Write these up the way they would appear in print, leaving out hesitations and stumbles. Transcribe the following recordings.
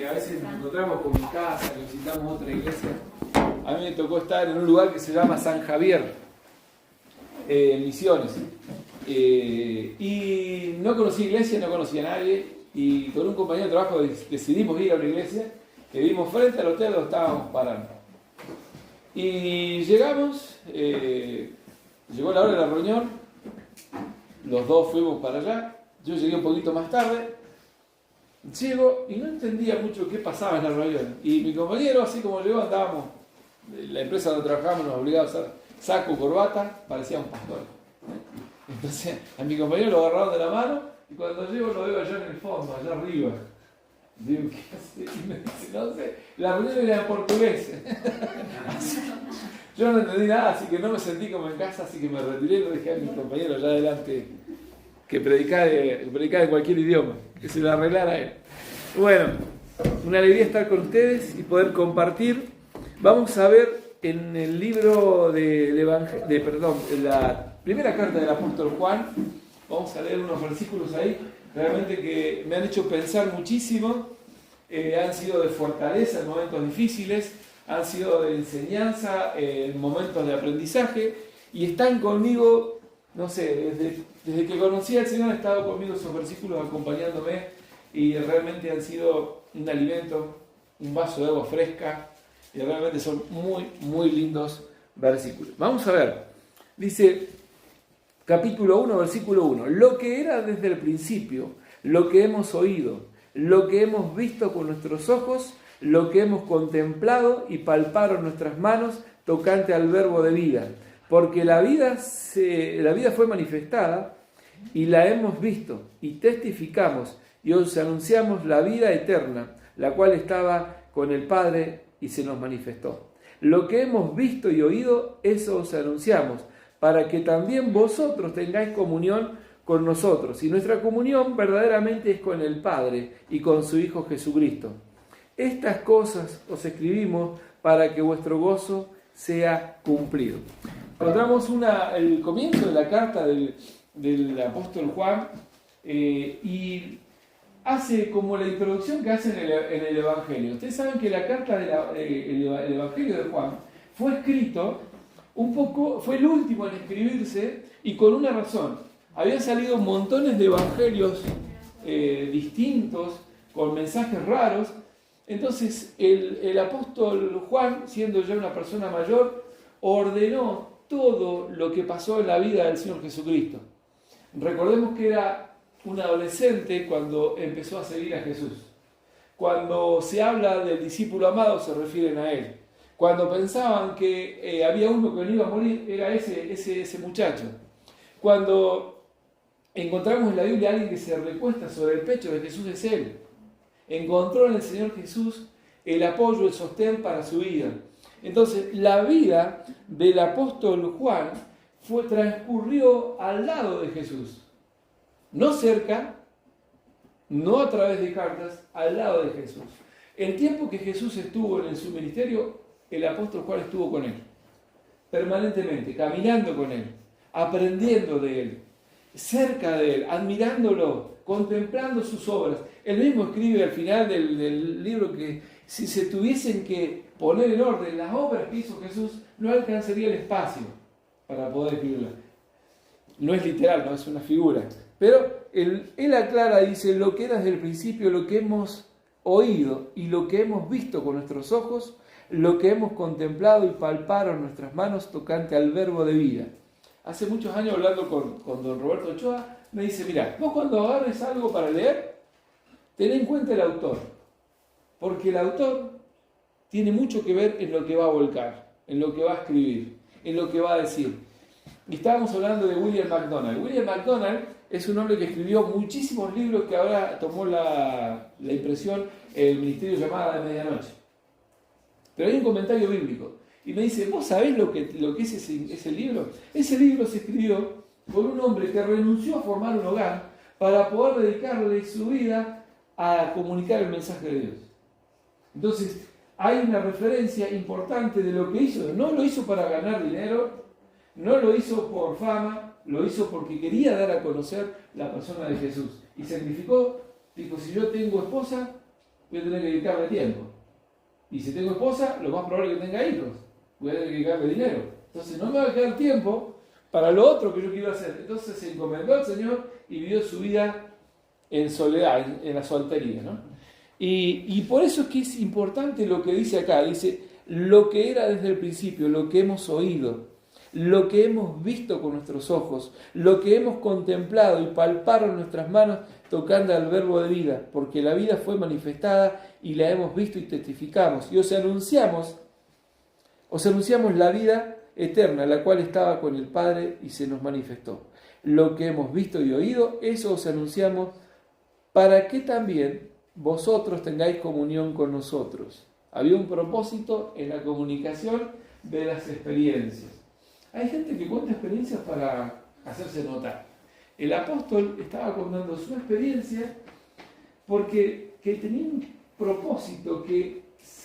a veces nos encontramos con mi casa, que visitamos otra iglesia. A mí me tocó estar en un lugar que se llama San Javier, en Misiones. Y no conocía iglesia, no conocía a nadie. Y con un compañero de trabajo decidimos ir a una iglesia que vimos frente al hotel donde estábamos parando. Y llegamos, llegó la hora de la reunión, los dos fuimos para allá. Yo llegué un poquito más tarde. Llego y no entendía mucho qué pasaba en la reunión. Y mi compañero, así como llegó, andábamos, la empresa donde trabajábamos nos obligaba a usar saco, corbata, parecíamos pastores. Entonces a mi compañero lo agarraron de la mano y cuando llego lo veo allá en el fondo, allá arriba. Digo, ¿qué hace? Y me dice, no sé, la reunión era en portugués. Yo no entendí nada, así que no me sentí como en casa, así que me retiré y lo dejé a mi compañero allá adelante que predicara en cualquier idioma, que se lo arreglara él. Bueno, una alegría estar con ustedes y poder compartir. Vamos a ver en el libro en la primera carta del apóstol Juan, vamos a leer unos versículos ahí, realmente que me han hecho pensar muchísimo, han sido de fortaleza en momentos difíciles, han sido de enseñanza en momentos de aprendizaje y están conmigo, no sé, desde que conocí al Señor han estado conmigo esos versículos acompañándome y realmente han sido un alimento, un vaso de agua fresca y realmente son muy, muy lindos versículos. Vamos a ver, dice capítulo 1, versículo 1, lo que era desde el principio, lo que hemos oído, lo que hemos visto con nuestros ojos, lo que hemos contemplado y palparon nuestras manos tocante al verbo de vida. Porque la vida fue manifestada y la hemos visto y testificamos y os anunciamos la vida eterna, la cual estaba con el Padre y se nos manifestó. Lo que hemos visto y oído, eso os anunciamos, para que también vosotros tengáis comunión con nosotros. Y nuestra comunión verdaderamente es con el Padre y con su Hijo Jesucristo. Estas cosas os escribimos para que vuestro gozo sea cumplido. Encontramos el comienzo de la carta del apóstol Juan y hace como la introducción que hace en el Evangelio. Ustedes saben que la carta del Evangelio de Juan fue escrito fue el último en escribirse y con una razón. Habían salido montones de evangelios distintos, con mensajes raros. Entonces el apóstol Juan, siendo ya una persona mayor, ordenó todo lo que pasó en la vida del Señor Jesucristo. Recordemos que era un adolescente cuando empezó a seguir a Jesús. Cuando se habla del discípulo amado se refieren a él. Cuando pensaban que había uno que no iba a morir, era ese muchacho. Cuando encontramos en la Biblia a alguien que se recuesta sobre el pecho de Jesús, es él. Encontró en el Señor Jesús el apoyo, el sostén para su vida. Entonces, la vida del apóstol Juan transcurrió al lado de Jesús. No cerca, no a través de cartas, al lado de Jesús. El tiempo que Jesús estuvo en su ministerio, el apóstol Juan estuvo con él. Permanentemente, caminando con él, aprendiendo de él, cerca de él, admirándolo, contemplando sus obras. Él mismo escribe al final del libro que si se tuviesen que poner en orden las obras que hizo Jesús, no alcanzaría el espacio para poder escribirlas. No es literal, no es una figura. Pero él aclara, dice, lo que era desde el principio, lo que hemos oído y lo que hemos visto con nuestros ojos, lo que hemos contemplado y palparon nuestras manos tocante al verbo de vida. Hace muchos años hablando con don Roberto Ochoa, me dice, mira, vos cuando agarres algo para leer, ten en cuenta el autor, porque el autor tiene mucho que ver en lo que va a volcar, en lo que va a escribir, en lo que va a decir. Y estábamos hablando de William MacDonald. William MacDonald es un hombre que escribió muchísimos libros que ahora tomó la impresión el Ministerio Llamada de Medianoche. Pero hay un comentario bíblico. Y me dice, ¿vos sabés lo que es ese libro? Ese libro se escribió por un hombre que renunció a formar un hogar para poder dedicarle su vida a comunicar el mensaje de Dios. Entonces, hay una referencia importante de lo que hizo. No lo hizo para ganar dinero, no lo hizo por fama, lo hizo porque quería dar a conocer la persona de Jesús. Y sacrificó, dijo, si yo tengo esposa, voy a tener que dedicarle tiempo. Y si tengo esposa, lo más probable es que tenga hijos. Voy a tener que dedicarle dinero. Entonces no me va a quedar tiempo para lo otro que yo quiero hacer. Entonces se encomendó al Señor y vivió su vida en soledad, en la soltería, ¿no? Y por eso es que es importante lo que dice acá. Dice, lo que era desde el principio, lo que hemos oído, lo que hemos visto con nuestros ojos, lo que hemos contemplado y palparon nuestras manos tocando al verbo de vida, porque la vida fue manifestada y la hemos visto y testificamos. Y os anunciamos la vida eterna, la cual estaba con el Padre y se nos manifestó. Lo que hemos visto y oído, eso os anunciamos, para que también vosotros tengáis comunión con nosotros. Había un propósito en la comunicación de las experiencias. Hay gente que cuenta experiencias para hacerse notar. El apóstol estaba contando su experiencia porque tenía un propósito, que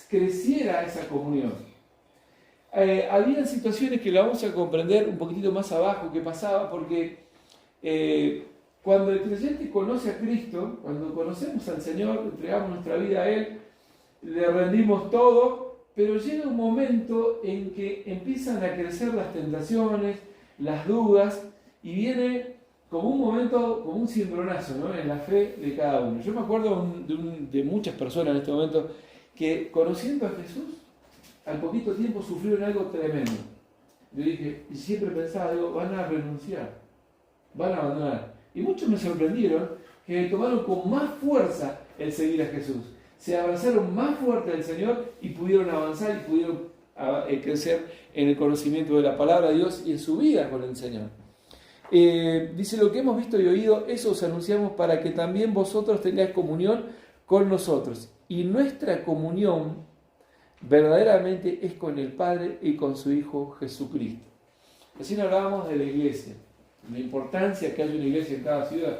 creciera esa comunión. Había situaciones que la vamos a comprender un poquitito más abajo que pasaba, porque cuando el creyente conoce a Cristo, cuando conocemos al Señor, entregamos nuestra vida a Él, le rendimos todo, pero llega un momento en que empiezan a crecer las tentaciones, las dudas, y viene como un momento, como un cimbronazo, ¿no?, en la fe de cada uno. Yo me acuerdo de muchas personas en este momento que, conociendo a Jesús, al poquito tiempo sufrieron algo tremendo. Yo dije, y siempre pensaba, digo, van a renunciar, van a abandonar. Y muchos me sorprendieron que tomaron con más fuerza el seguir a Jesús. Se abrazaron más fuerte al Señor y pudieron avanzar y pudieron crecer en el conocimiento de la palabra de Dios y en su vida con el Señor. Dice, lo que hemos visto y oído, eso os anunciamos para que también vosotros tengáis comunión con nosotros. Y nuestra comunión verdaderamente es con el Padre y con su Hijo Jesucristo. Recién hablábamos de la iglesia, la importancia que hay una iglesia en cada ciudad.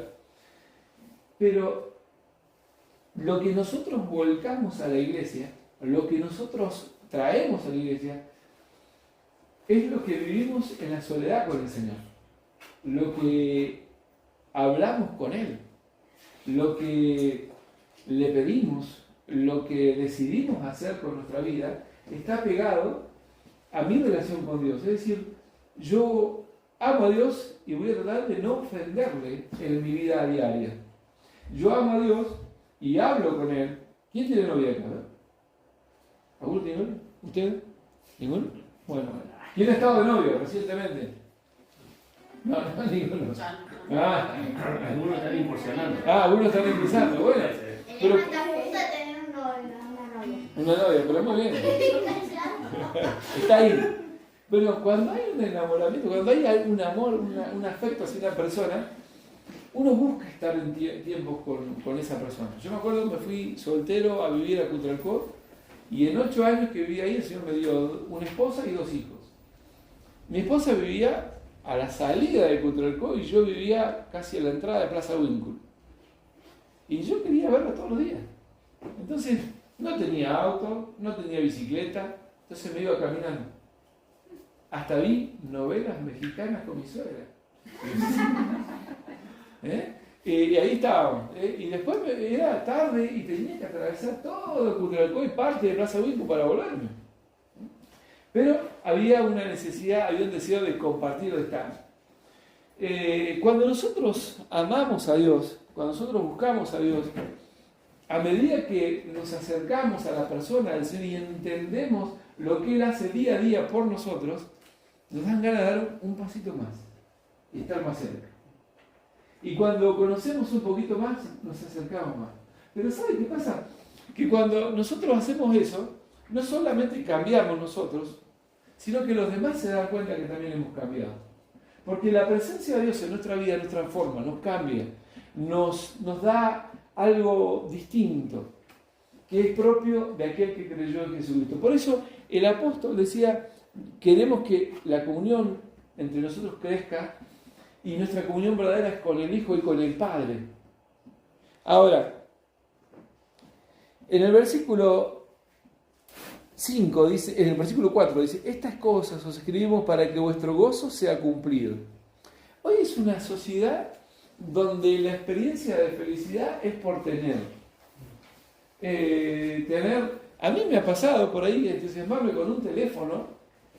Pero lo que nosotros volcamos a la iglesia, lo que nosotros traemos a la iglesia, es lo que vivimos en la soledad con el Señor, lo que hablamos con Él, lo que le pedimos, lo que decidimos hacer con nuestra vida, está pegado a mi relación con Dios. Es decir, yo amo a Dios y voy a tratar de no ofenderle en mi vida diaria. Yo amo a Dios y hablo con Él. ¿Quién tiene novia acá? ¿Alguno tiene novia? ¿Usted? ¿Ninguno? Bueno. ¿Quién ha estado de novio recientemente? No, ninguno. Algunos están incursionando. Algunos están empezando. Bueno. Pero, una novia, pero muy bien. Está ahí. Pero cuando hay un enamoramiento, cuando hay un amor, un afecto hacia una persona, uno busca estar en tiempos con esa persona. Yo me acuerdo que me fui soltero a vivir a Cutralcó y en 8 años que viví ahí el Señor me dio una esposa y 2 hijos. Mi esposa vivía a la salida de Cutralcó y yo vivía casi a la entrada de Plaza Winkle. Y yo quería verla todos los días. Entonces no tenía auto, no tenía bicicleta, entonces me iba caminando. Hasta vi novelas mexicanas con mi suegra. Y ahí estábamos. Y después era tarde y tenía que atravesar todo Cutralcó y parte de Plaza Winkle para volverme. Pero había una necesidad, había un deseo de compartir, de estar. Cuando nosotros amamos a Dios, cuando nosotros buscamos a Dios, a medida que nos acercamos a la persona del Señor y entendemos lo que Él hace día a día por nosotros, nos dan ganas de dar un pasito más y estar más cerca. Y cuando conocemos un poquito más, nos acercamos más. Pero ¿sabe qué pasa? Que cuando nosotros hacemos eso, no solamente cambiamos nosotros, sino que los demás se dan cuenta que también hemos cambiado. Porque la presencia de Dios en nuestra vida nos transforma, nos cambia, nos da algo distinto, que es propio de aquel que creyó en Jesucristo. Por eso el apóstol decía, queremos que la comunión entre nosotros crezca y nuestra comunión verdadera es con el Hijo y con el Padre. Ahora, en el versículo 5 dice, en el versículo 4 dice, estas cosas os escribimos para que vuestro gozo sea cumplido. Hoy es una sociedad donde la experiencia de felicidad es por tener. A mí me ha pasado por ahí entusiasmarme con un teléfono,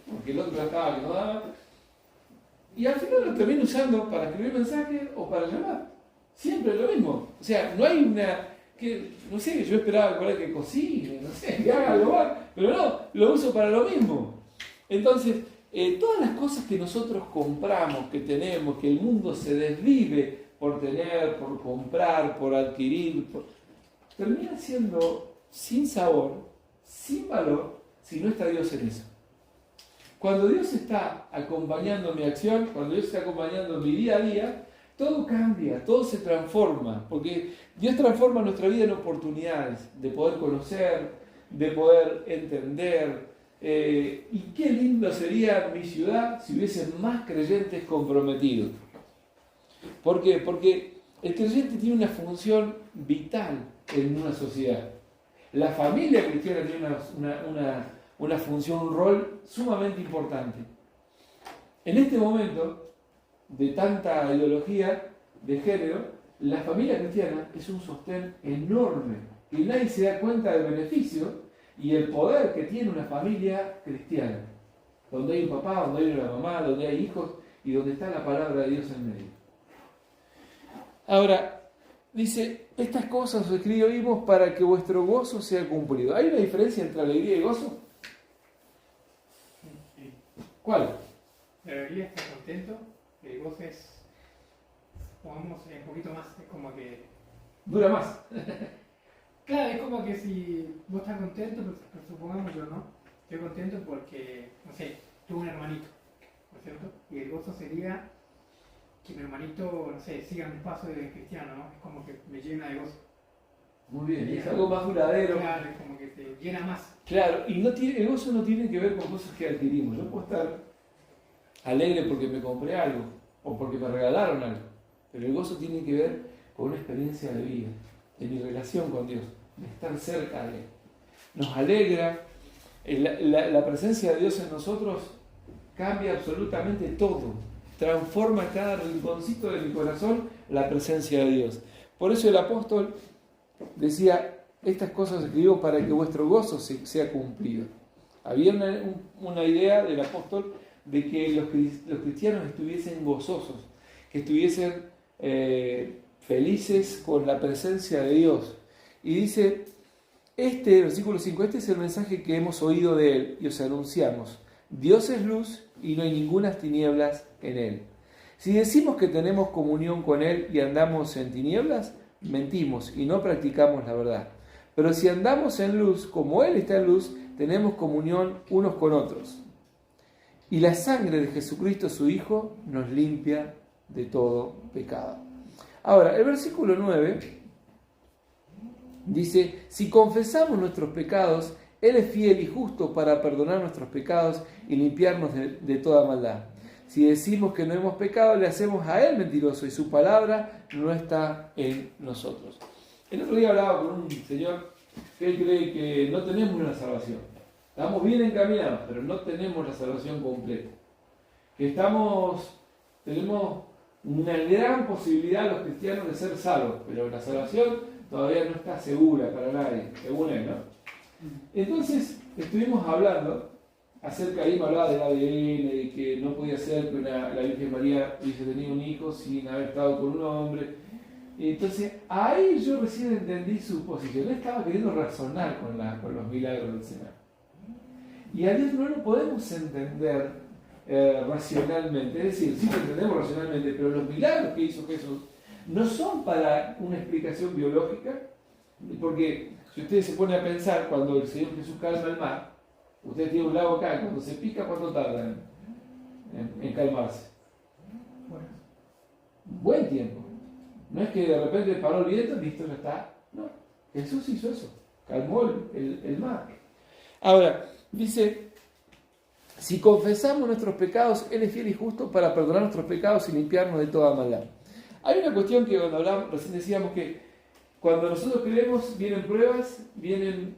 porque el otro ya estaba que no daba, y al final lo termino usando para escribir mensajes o para llamar. Siempre lo mismo. O sea, no hay una... no sé, yo esperaba por ahí que cocine, no sé, que haga algo más, pero no, lo uso para lo mismo. Entonces, todas las cosas que nosotros compramos, que tenemos, que el mundo se desvive por tener, por comprar, por adquirir, terminan siendo sin sabor, sin valor, si no está Dios en eso. Cuando Dios está acompañando mi acción, cuando Dios está acompañando mi día a día, todo cambia, todo se transforma, porque Dios transforma nuestra vida en oportunidades de poder conocer, de poder entender. Y qué lindo sería mi ciudad si hubiesen más creyentes comprometidos. ¿Por qué? Porque el creyente tiene una función vital en una sociedad. La familia cristiana tiene una función, un rol sumamente importante. En este momento de tanta ideología de género, la familia cristiana es un sostén enorme, que nadie se da cuenta del beneficio y el poder que tiene una familia cristiana, donde hay un papá, donde hay una mamá, donde hay hijos y donde está la palabra de Dios en medio. Ahora, dice, estas cosas os escribimos para que vuestro gozo sea cumplido. ¿Hay una diferencia entre alegría y gozo? Sí. ¿Cuál? La alegría está contento, el gozo es, pongamos, un poquito más, es como que... Dura más. Claro, es como que si vos estás contento, pues supongamos yo, ¿no? Estoy contento porque, no sé, tuve un hermanito, ¿no es cierto? Y el gozo sería que mi hermanito, no sé, siga mi paso de cristiano, ¿no? Es como que me llena de gozo. Muy bien, es algo más duradero. Claro, es como que te llena más. Claro, y el gozo no tiene que ver con cosas que adquirimos. Yo puedo estar alegre porque me compré algo o porque me regalaron algo, pero el gozo tiene que ver con una experiencia de vida, de mi relación con Dios, de estar cerca de Él. Nos alegra, la presencia de Dios en nosotros cambia absolutamente todo, transforma cada rinconcito de mi corazón la presencia de Dios. Por eso el apóstol decía, estas cosas escribo para que vuestro gozo sea cumplido. Había una idea del apóstol de que los cristianos estuviesen gozosos, que estuviesen felices con la presencia de Dios. Y dice, versículo 5, este es el mensaje que hemos oído de Él y os anunciamos. Dios es luz y no hay ninguna tinieblas en Él. Si decimos que tenemos comunión con Él y andamos en tinieblas, mentimos y no practicamos la verdad. Pero si andamos en luz, como Él está en luz, tenemos comunión unos con otros. Y la sangre de Jesucristo, su Hijo, nos limpia de todo pecado. Ahora, el versículo 9 dice, si confesamos nuestros pecados, Él es fiel y justo para perdonar nuestros pecados y limpiarnos de toda maldad. Si decimos que no hemos pecado, le hacemos a Él mentiroso y su palabra no está en nosotros. El otro día hablaba con un señor que él cree que no tenemos una salvación. Estamos bien encaminados, pero no tenemos la salvación completa. Que tenemos una gran posibilidad los cristianos de ser salvos, pero la salvación todavía no está segura para nadie, según él, ¿no? Entonces estuvimos hablando acerca, ahí me hablaba del ADN, de que no podía ser que la Virgen María hubiese tenido un hijo sin haber estado con un hombre. Y entonces ahí yo recién entendí su posición. Él estaba queriendo razonar con los milagros del Señor. Y a Dios no lo podemos entender racionalmente, es decir, sí lo entendemos racionalmente, pero los milagros que hizo Jesús no son para una explicación biológica, porque si ustedes se ponen a pensar, cuando el Señor Jesús calma el mar, usted tiene un lago acá, cuando se pica, ¿cuánto tarda en calmarse? Buen tiempo. No es que de repente paró el viento, listo, ya está. No, Jesús hizo eso, calmó el mar. Ahora, dice, si confesamos nuestros pecados, Él es fiel y justo para perdonar nuestros pecados y limpiarnos de toda maldad. Hay una cuestión que cuando hablamos, recién decíamos que cuando nosotros creemos, vienen pruebas, vienen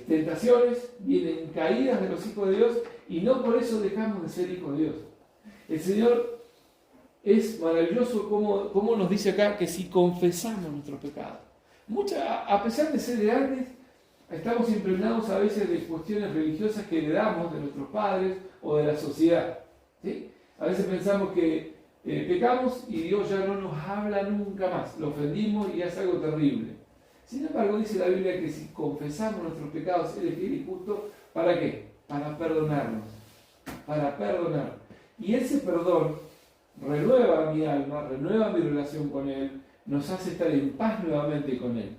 tentaciones, vienen caídas de los hijos de Dios, y no por eso dejamos de ser hijos de Dios. El Señor es maravilloso como nos dice acá que si confesamos nuestros pecados. A pesar de ser grandes, estamos impregnados a veces de cuestiones religiosas que heredamos de nuestros padres o de la sociedad. ¿Sí? A veces pensamos que pecamos y Dios ya no nos habla nunca más, lo ofendimos y es algo terrible. Sin embargo, dice la Biblia que si confesamos nuestros pecados, Él es fiel y justo, ¿para qué? Para perdonarnos, para perdonar. Y ese perdón renueva mi alma, renueva mi relación con Él, nos hace estar en paz nuevamente con Él.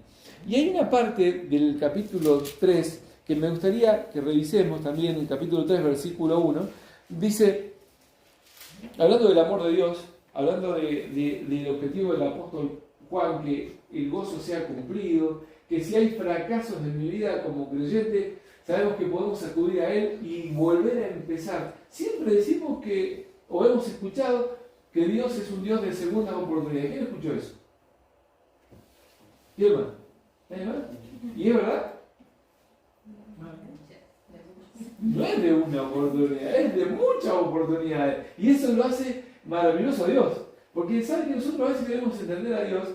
Y hay una parte del capítulo 3 que me gustaría que revisemos también, el capítulo 3, versículo 1, dice, hablando del amor de Dios, hablando del objetivo del apóstol Juan, que el gozo sea cumplido, que si hay fracasos en mi vida como creyente, sabemos que podemos acudir a Él y volver a empezar. Siempre decimos que, o hemos escuchado, que Dios es un Dios de segunda oportunidad. ¿Quién escuchó eso? ¿Quién más? ¿Nadie más? ¿Y es verdad? No es de una oportunidad, es de muchas oportunidades. Y eso lo hace maravilloso a Dios. Porque sabe que nosotros a veces queremos entender a Dios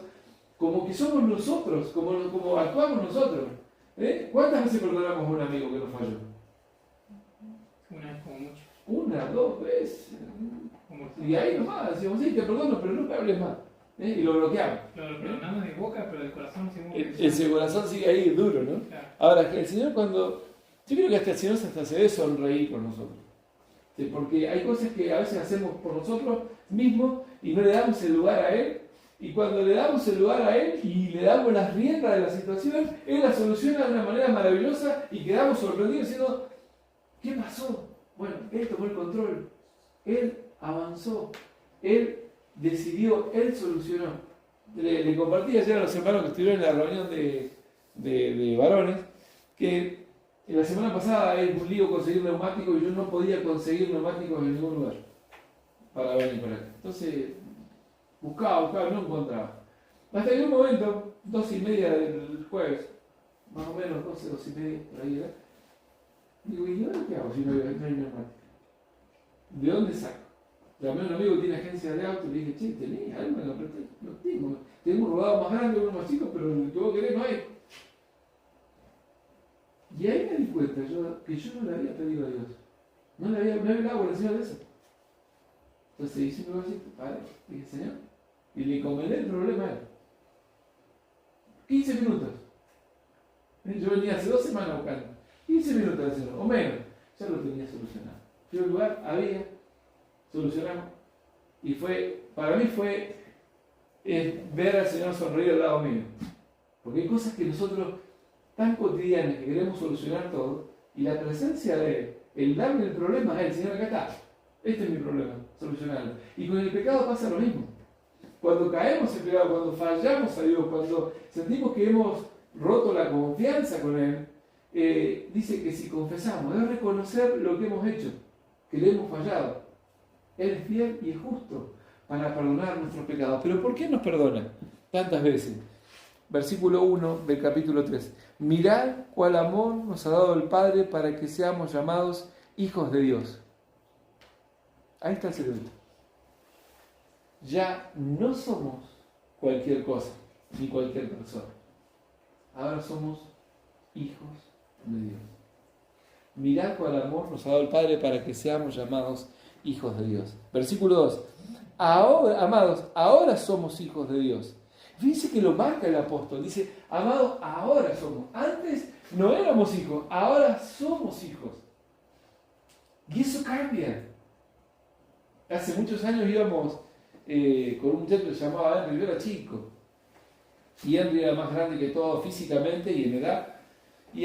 como que somos nosotros, como actuamos nosotros. ¿Cuántas veces perdonamos a un amigo que nos falló? Una vez como mucho. Una, dos veces. Y ahí nomás decimos, sí, te perdono, pero no me hables más. Y lo bloqueamos. Lo perdonamos de boca, pero el corazón seguimos. Ese corazón sigue ahí duro, ¿no? Claro. Ahora, el Señor yo creo que hasta el Señor hasta se debe sonreír con nosotros. ¿Sí? Porque hay cosas que a veces hacemos por nosotros mismos y no le damos el lugar a Él. Y cuando le damos el lugar a Él y le damos las riendas de la situación, Él la soluciona de una manera maravillosa y quedamos sorprendidos diciendo, ¿qué pasó? Bueno, Él tomó el control, Él avanzó, Él decidió, Él solucionó. Le compartí ayer a los hermanos que estuvieron en la reunión de varones que la semana pasada es un lío conseguir neumáticos y yo no podía conseguir neumáticos en ningún lugar para venir para acá. Entonces buscaba, no encontraba. Hasta que en un momento, 2:30 del jueves, más o menos 2:30, por ahí era, digo, ¿y ahora qué hago si no hay neumáticos? ¿De dónde saco? Llamé a un amigo que tiene agencia de auto y le dije, che, ¿tenés algo? Me lo presté. No tengo. Tengo un rodado más grande, uno más chico, pero el que vos querés no hay. Y ahí me di cuenta que yo no le había pedido a Dios. No le había hablado por encima de eso. Entonces hice un vasito, padre, dije, Señor, y le encomendé el problema a Él. 15 minutos. Yo venía hace 2 semanas buscando. 15 minutos al Señor, o menos. Ya lo tenía solucionado. Fui al lugar, había, solucionamos. Y para mí fue ver al Señor sonreír al lado mío. Porque hay cosas que nosotros, tan cotidianas, que queremos solucionar todo, y la presencia de Él, el darme el problema a Él, Señor, acá está. Este es mi problema, solucionarlo. Y con el pecado pasa lo mismo. Cuando caemos en pecado, cuando fallamos a Dios, cuando sentimos que hemos roto la confianza con Él, dice que si confesamos, es reconocer lo que hemos hecho, que le hemos fallado. Él es fiel y es justo para perdonar nuestros pecados. ¿Pero por qué nos perdona tantas veces? Versículo 1 del capítulo 3. Mirad cuál amor nos ha dado el Padre para que seamos llamados hijos de Dios. Ahí está el secreto. Ya no somos cualquier cosa, ni cualquier persona. Ahora somos hijos de Dios. Mirad cuál amor nos ha dado el Padre para que seamos llamados hijos de Dios. Versículo 2. Ahora, amados, ahora somos hijos de Dios. Fíjense que lo marca el apóstol. Dice, amados, ahora somos. Antes no éramos hijos, ahora somos hijos. Y eso cambia. Hace muchos años íbamos con un muchacho que se llamaba Henry, yo era chico. Y Henry era más grande que todo físicamente y en edad. Y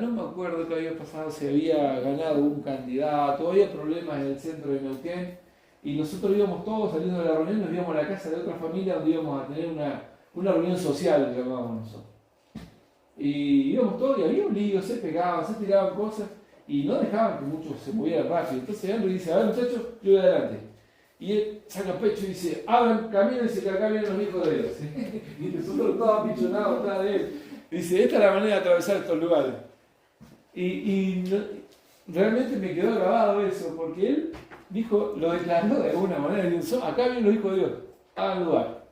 no me acuerdo qué había pasado, se había ganado un candidato, había problemas en el centro de Neuquén. Y nosotros íbamos todos saliendo de la reunión, nos íbamos a la casa de otra familia donde íbamos a tener una reunión social, llamábamos nosotros. Y íbamos todos y había un lío, se pegaban, se tiraban cosas y no dejaban que muchos se movieran rápido. Entonces Henry dice, a ver muchachos, yo voy adelante. Y él saca pecho y dice, camínense que acá vienen los hijos de Dios. Y nosotros todos apichonados atrás de él. Dice, esta es la manera de atravesar estos lugares. Realmente me quedó grabado eso, porque él dijo, lo declaró de alguna manera, dijo, acá vienen los hijos de Dios, hagan lugar.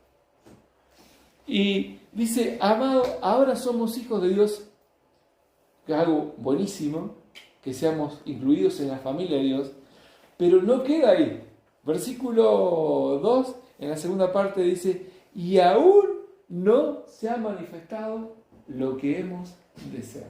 Y Dice, amado, ahora somos hijos de Dios, que es algo buenísimo, que seamos incluidos en la familia de Dios, pero no queda ahí. Versículo 2, en la segunda parte dice, y aún no se ha manifestado lo que hemos de ser.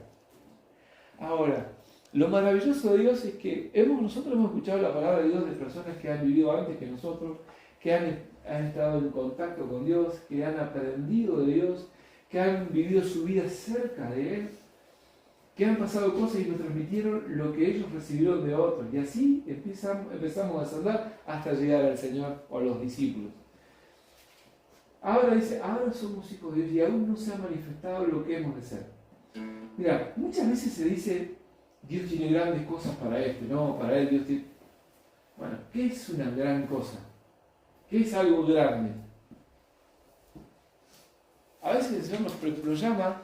Ahora, lo maravilloso de Dios es que nosotros hemos escuchado la palabra de Dios de personas que han vivido antes que nosotros, que han estado en contacto con Dios, que han aprendido de Dios, que han vivido su vida cerca de Él, que han pasado cosas y nos transmitieron lo que ellos recibieron de otros. Y así empezamos a desandar hasta llegar al Señor o a los discípulos. Ahora dice, ahora somos hijos de Dios y aún no se ha manifestado lo que hemos de ser. Mira, muchas veces se dice, Dios tiene grandes cosas para no, para Él Dios tiene... Bueno, ¿qué es una gran cosa? ¿Qué es algo grande? A veces el Señor nos llama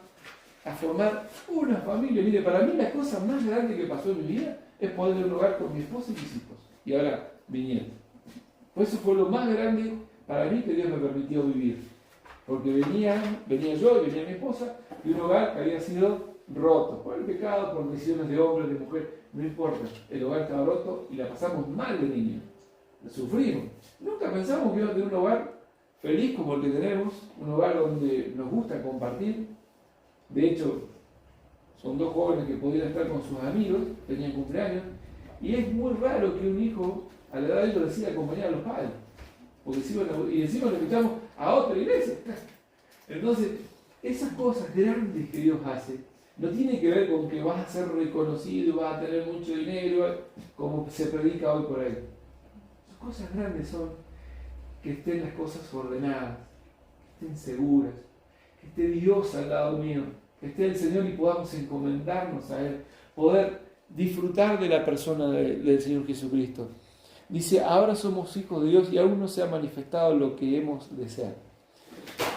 a formar una familia. Mire, para mí la cosa más grande que pasó en mi vida es poder ir a un hogar con mi esposa y mis hijos. Y ahora, mi nieto. Pues eso fue lo más grande para mí que Dios me permitió vivir. Porque venía yo y venía mi esposa de un hogar que había sido roto por el pecado, por decisiones de hombre, de mujer, no importa. El hogar estaba roto y la pasamos mal de niños. Sufrimos. Nunca pensamos que íbamos a tener un hogar feliz como el que tenemos, un hogar donde nos gusta compartir. De hecho, son dos jóvenes que podían estar con sus amigos, tenían cumpleaños, y es muy raro que un hijo a la edad de ellos decida acompañar a los padres, porque encima lo invitamos a otra iglesia. Entonces, esas cosas grandes que Dios hace, no tiene que ver con que vas a ser reconocido, vas a tener mucho dinero, como se predica hoy por ahí. Las cosas grandes son que estén las cosas ordenadas, que estén seguras, que esté Dios al lado mío, que esté el Señor y podamos encomendarnos a Él, poder disfrutar de la persona del Señor Jesucristo. Dice, ahora somos hijos de Dios y aún no se ha manifestado lo que hemos de ser.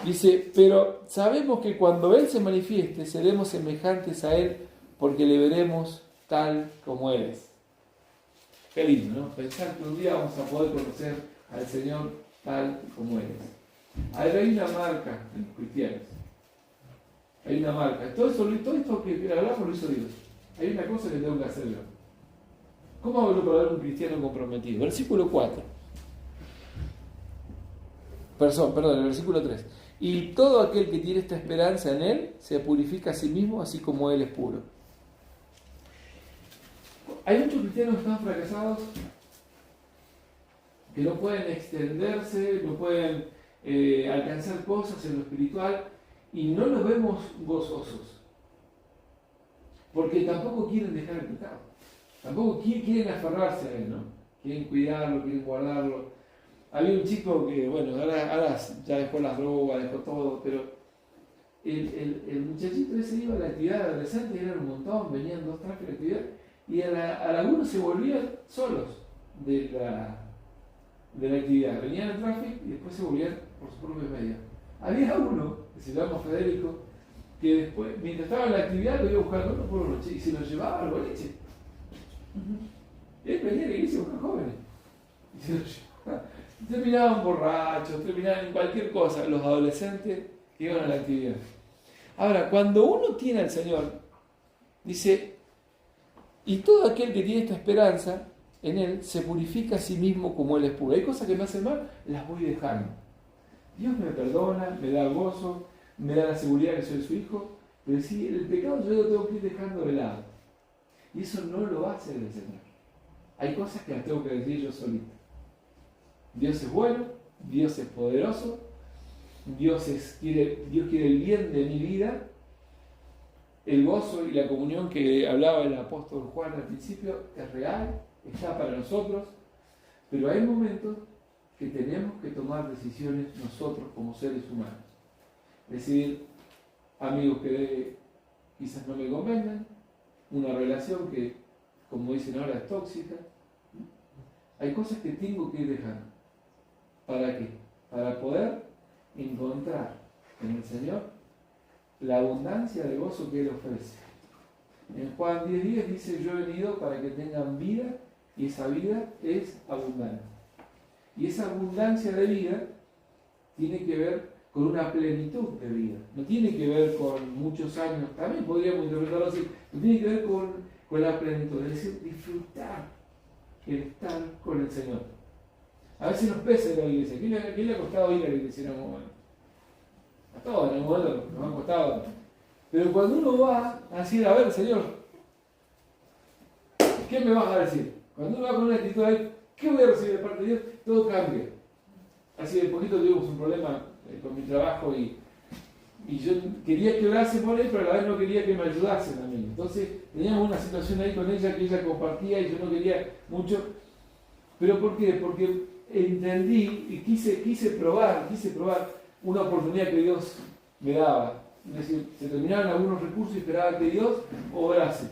Dice, pero sabemos que cuando Él se manifieste seremos semejantes a Él porque le veremos tal como Él es. Qué lindo, ¿no? Pensar que un día vamos a poder conocer al Señor tal como Él es. Hay una marca en los cristianos. Hay una marca. Todo esto que hablamos lo hizo Dios. Hay una cosa que tengo que hacer yo. ¿Cómo hablo para ver un cristiano comprometido? Versículo 4. Perdón, el versículo 3. Y todo aquel que tiene esta esperanza en Él se purifica a sí mismo, así como Él es puro. Hay muchos cristianos que están fracasados, que no pueden extenderse, no pueden alcanzar cosas en lo espiritual, y no los vemos gozosos, porque tampoco quieren dejar el pecado, tampoco quieren aferrarse a él, ¿no? Quieren cuidarlo, quieren guardarlo. Había un chico que, bueno, ahora ya dejó las drogas, dejó todo, pero el muchachito ese iba a la actividad adolescente, eran un montón, venían 2 trafes de actividad, y a algunos se volvían solos de la actividad, venían al tráfico y después se volvían por su propio medio. Había uno, que se llama Federico, que después, mientras estaba en la actividad, lo iba a buscar uno por uno y se lo llevaba al boliche. Él venía a la iglesia a buscar jóvenes y se lo llevaba. Terminaban borrachos, terminaban en cualquier cosa, los adolescentes que iban a la actividad. Ahora, cuando uno tiene al Señor, dice, y todo aquel que tiene esta esperanza en Él se purifica a sí mismo como Él es puro. Hay cosas que me hacen mal, las voy dejando. Dios me perdona, me da gozo, me da la seguridad que soy su hijo, pero si el pecado yo lo tengo que ir dejando de lado. Y eso no lo hace el Señor. Hay cosas que las tengo que decir yo solito. Dios es bueno, Dios es poderoso, Dios quiere el bien de mi vida. El gozo y la comunión que hablaba el apóstol Juan al principio es real, está para nosotros, pero hay momentos que tenemos que tomar decisiones nosotros como seres humanos. Decidir amigos que quizás no me convengan, una relación que, como dicen ahora, es tóxica. Hay cosas que tengo que ir dejando. ¿Para qué? Para poder encontrar en el Señor la abundancia de gozo que Él ofrece. En Juan 10:10 dice, yo he venido para que tengan vida y esa vida es abundante. Y esa abundancia de vida tiene que ver con una plenitud de vida. No tiene que ver con muchos años, también podríamos interpretarlo así, no tiene que ver con la plenitud, es decir, disfrutar el estar con el Señor. A veces nos pesa ir a la iglesia. ¿Quién le ha costado ir a la iglesia en algún momento? A todos, en algún momento nos ha costado. Pero cuando uno va a decir, a ver, Señor, ¿qué me vas a decir? Cuando uno va con una actitud ahí, ¿qué voy a recibir de parte de Dios? Todo cambia. Hace poquito tuvimos un problema con mi trabajo y yo quería que orase por él, pero a la vez no quería que me ayudasen a mí. Entonces teníamos una situación ahí con ella que ella compartía y yo no quería mucho. ¿Pero por qué? Porque entendí y quise probar una oportunidad que Dios me daba. Es decir, se terminaron algunos recursos y esperaba que Dios obrase.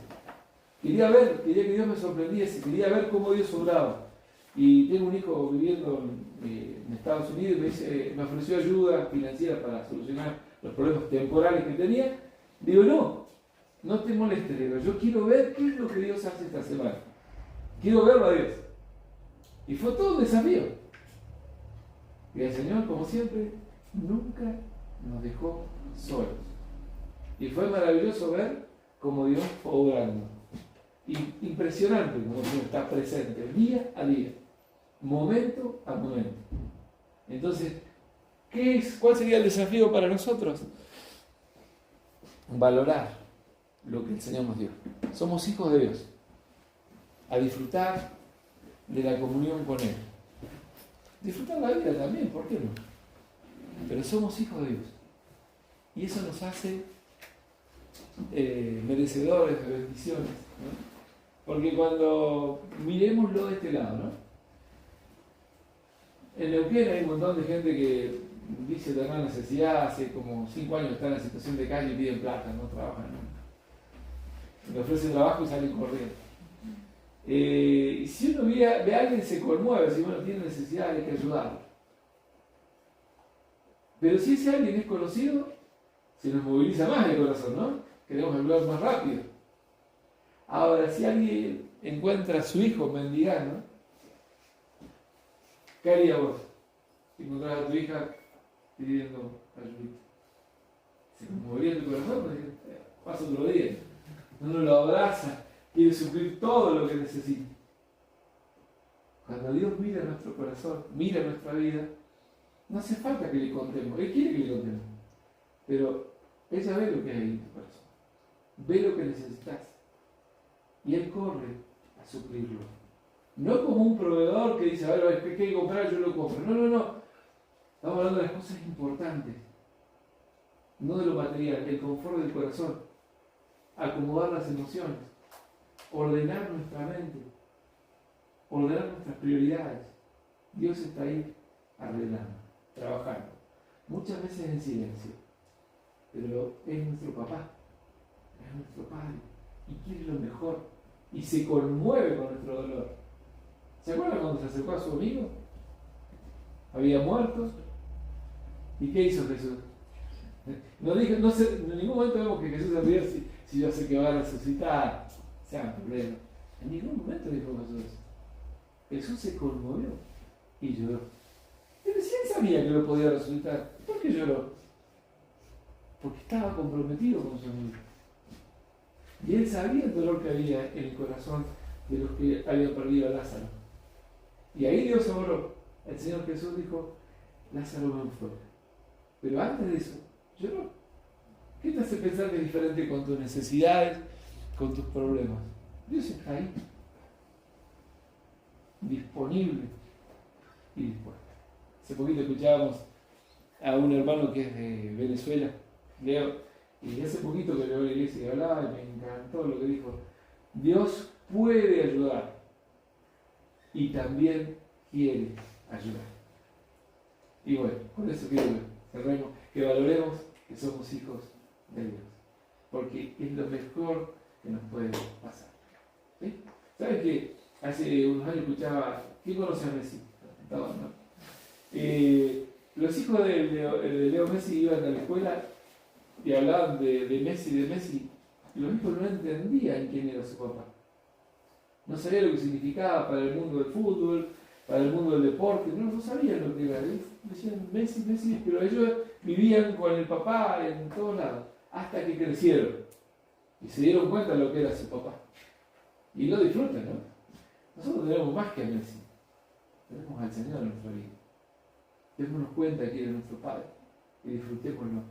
Quería que Dios me sorprendiese, quería ver cómo Dios obraba. Y tengo un hijo viviendo en Estados Unidos y me ofreció ayuda financiera para solucionar los problemas temporales que tenía. Digo, no te molestes, digo, yo quiero ver qué es lo que Dios hace esta semana. Quiero verlo a Dios. Y fue todo un desafío. Y el Señor, como siempre, nunca nos dejó solos. Y fue maravilloso ver cómo Dios fue obrando. Y impresionante como Dios está presente día a día, momento a momento. Entonces, ¿cuál sería el desafío para nosotros? Valorar lo que el Señor nos dio. Somos hijos de Dios. A disfrutar de la comunión con Él. Disfrutar la vida también, ¿por qué no? Pero somos hijos de Dios. Y eso nos hace merecedores de bendiciones, ¿no? Porque cuando miremoslo de este lado, ¿no? En Neuquén hay un montón de gente que dice tener necesidad, hace como 5 años están en situación de calle y piden plata, no trabajan nunca. Le ofrecen trabajo y salen corriendo. Y si uno ve a alguien se conmueve, si uno tiene necesidad hay que ayudarlo. Pero si ese alguien es conocido, se nos moviliza más el corazón, ¿no? Queremos ayudar más rápido. Ahora, si alguien encuentra a su hijo mendigando, ¿qué haría vos? Si encontrás a tu hija pidiendo ayuda, ¿se conmovería tu corazón? Pasa otro día. Uno lo abraza, quiere suplir todo lo que necesita. Cuando Dios mira nuestro corazón, mira nuestra vida, no hace falta que le contemos. Él quiere que le contemos. Pero ella ve lo que hay en tu corazón. Ve lo que necesitas. Y Él corre a suplirlo. No como un proveedor que dice, a ver, ¿qué hay que comprar? Yo lo compro. No. Estamos hablando de las cosas importantes. No de lo material, el confort del corazón. Acomodar las emociones. Ordenar nuestra mente. Ordenar nuestras prioridades. Dios está ahí arreglando, trabajando. Muchas veces en silencio. Pero es nuestro papá. Es nuestro padre. Y quiere lo mejor. Y se conmueve con nuestro dolor. ¿Se acuerdan cuando se acercó a su amigo? Había muerto. ¿Y qué hizo Jesús? En ningún momento vemos que Jesús sabía si yo sé que va a resucitar. Sea un problema. En ningún momento dijo Jesús eso. Jesús se conmovió y lloró. Pero si él sabía que lo podía resucitar, ¿por qué lloró? Porque estaba comprometido con su amigo. Y él sabía el dolor que había en el corazón de los que habían perdido a Lázaro. Y ahí Dios obró. El Señor Jesús dijo, Lázaro ven fuera. Pero antes de eso, lloró. ¿Qué te hace pensar que es diferente con tus necesidades, con tus problemas? Dios está ahí. Disponible y dispuesto. Hace poquito escuchábamos a un hermano que es de Venezuela, Leo, y hace poquito que llegó a la iglesia y hablaba y me encantó lo que dijo. Dios puede ayudar y también quiere ayudar. Y bueno, con eso quiero que cerremos, que valoremos que somos hijos de Dios, porque es lo mejor que nos puede pasar. ¿Sí? ¿Sabes qué? Hace unos años escuchaba, ¿quién conoce a Messi? No. Los hijos de Leo Messi iban a la escuela y hablaban de Messi, y los hijos no entendían quién era su papá. No sabían lo que significaba para el mundo del fútbol, para el mundo del deporte, no sabían lo que era. Decían Messi, pero ellos vivían con el papá en todos lados, hasta que crecieron y se dieron cuenta de lo que era su papá. Y lo disfrutan, ¿no? Nosotros tenemos más que a Messi, tenemos al Señor en nuestra vida. Démonos cuenta que Él es nuestro Padre y disfrutémoslo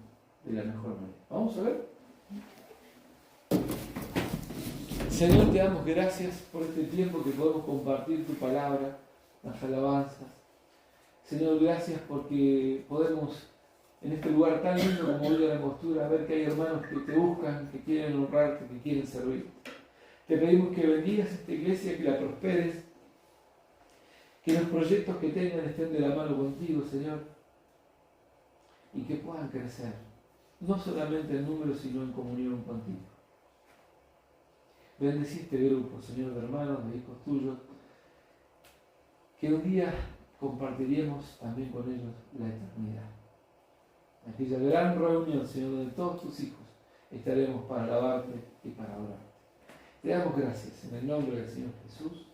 de la mejor manera. Vamos a ver. Señor, te damos gracias por este tiempo que podemos compartir tu palabra, las alabanzas. Señor, gracias porque podemos en este lugar tan lindo como hoy de la Angostura ver que hay hermanos que te buscan, que quieren honrarte, que quieren servir. Te pedimos que bendigas esta iglesia, que la prosperes, que los proyectos que tengan estén de la mano contigo, Señor, y que puedan crecer, no solamente en número, sino en comunión contigo. Bendecí este grupo, Señor, de hermanos, de hijos tuyos, que un día compartiremos también con ellos la eternidad. Aquella gran reunión, Señor, donde todos tus hijos estaremos para alabarte y para orarte. Te damos gracias en el nombre del Señor Jesús.